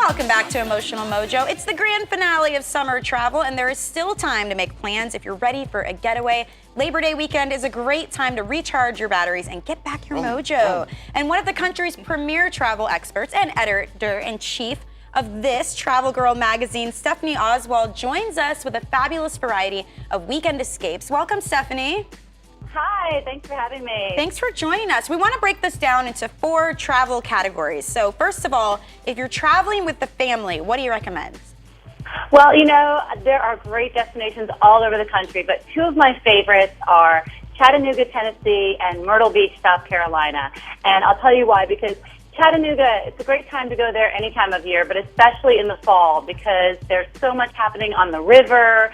Welcome back to Emotional Mojo. It's the grand finale of summer travel, and there is still time to make plans if you're ready for a getaway. Labor Day weekend is a great time to recharge your batteries and get back your mojo. And one of the country's premier travel experts and editor-in-chief of this Travel Girl magazine, Stephanie Oswald, joins us with a fabulous variety of weekend escapes. Welcome, Stephanie. Hi, thanks for having me. Thanks for joining us. We want to break this down into 4 travel categories. So first of all, if you're traveling with the family, what do you recommend? Well, you know, there are great destinations all over the country, but 2 of my favorites are Chattanooga, Tennessee, and Myrtle Beach, South Carolina. And I'll tell you why, because Chattanooga, it's a great time to go there any time of year, but especially in the fall because there's so much happening on the river.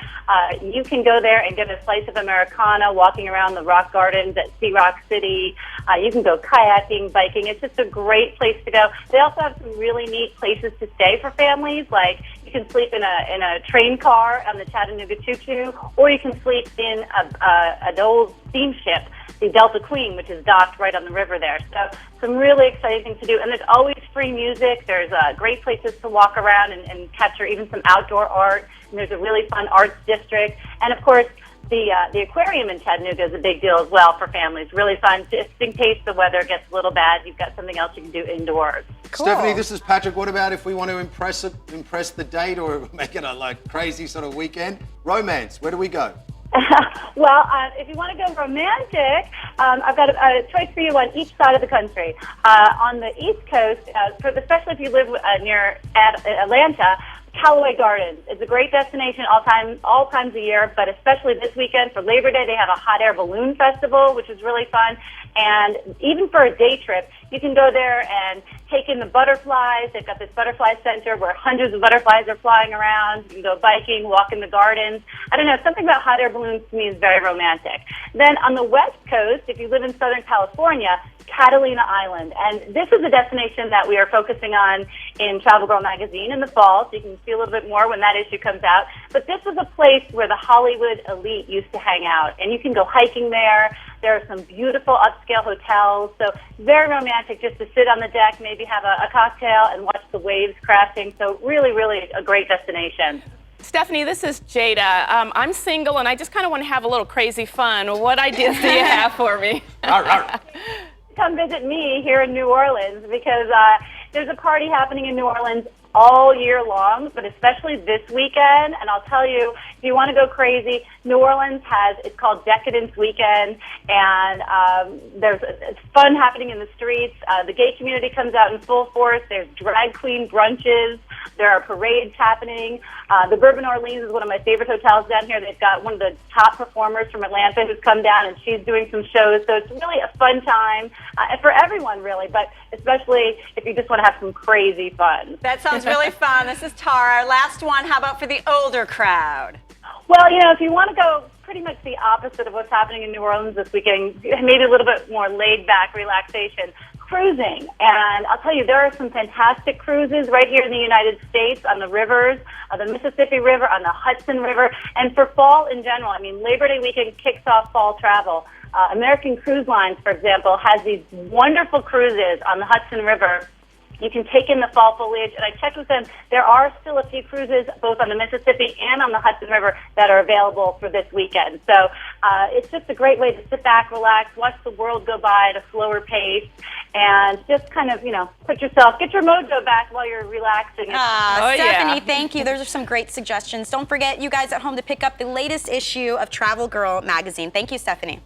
You can go there and get a slice of Americana walking around the rock gardens at Sea Rock City. You can go kayaking, biking. It's just a great place to go. They also have some really neat places to stay for families, like you can sleep in a train car on the Chattanooga Choo-Choo, or you can sleep in an old steamship, the Delta Queen, which is docked right on the river there. So some really exciting things to do. And there's always free music. There's great places to walk around and capture even some outdoor art. And there's a really fun arts district. And, of course, the aquarium in Chattanooga is a big deal as well for families. Really fun. Just in case the weather gets a little bad, you've got something else you can do indoors. Cool. Stephanie, this is Patrick. What about if we want to impress the date or make it a crazy sort of weekend? Romance, where do we go? Well, if you want to go romantic, I've got a choice for you on each side of the country. On the East Coast, especially if you live near Atlanta, Callaway Gardens is a great destination all times of year, but especially this weekend for Labor Day, they have a hot air balloon festival, which is really fun. And even for a day trip, you can go there and take in the butterflies. They've got this butterfly center where hundreds of butterflies are flying around. You can go biking, walk in the gardens. I don't know, something about hot air balloons to me is very romantic. Then on the West Coast, if you live in Southern California, Catalina Island. And this is a destination that we are focusing on in Travel Girl magazine in the fall, so you can see a little bit more when that issue comes out. But this is a place where the Hollywood elite used to hang out, and you can go hiking there. There are some beautiful upscale hotels, so very romantic just to sit on the deck, maybe have a cocktail and watch the waves crashing. So really, really a great destination. Stephanie, this is Jada. I'm single, and I just kind of want to have a little crazy fun. What ideas do you have for me? Come visit me here in New Orleans because there's a party happening in New Orleans all year long, but especially this weekend. And I'll tell you, if you want to go crazy, New Orleans it's called Decadence Weekend, and it's fun happening in the streets. The gay community comes out in full force. There's drag queen brunches. There are parades happening. The Bourbon Orleans is one of my favorite hotels down here. They've got one of the top performers from Atlanta who's come down, and she's doing some shows. So it's really a fun time for everyone, really, but especially if you just want to have some crazy fun. That sounds really fun. This is Tara. Last one, how about for the older crowd? Well, you know, if you want to go pretty much the opposite of what's happening in New Orleans this weekend, maybe a little bit more laid-back relaxation, cruising. And I'll tell you, there are some fantastic cruises right here in the United States on the rivers, the Mississippi River, on the Hudson River. And for fall in general, I mean, Labor Day weekend kicks off fall travel. American Cruise Lines, for example, has these wonderful cruises on the Hudson River. You can take in the fall foliage, and I checked with them. There are still a few cruises, both on the Mississippi and on the Hudson River, that are available for this weekend. So it's just a great way to sit back, relax, watch the world go by at a slower pace, and just kind of, get your mojo back while you're relaxing. Stephanie, thank you. Those are some great suggestions. Don't forget, you guys at home, to pick up the latest issue of Travel Girl magazine. Thank you, Stephanie.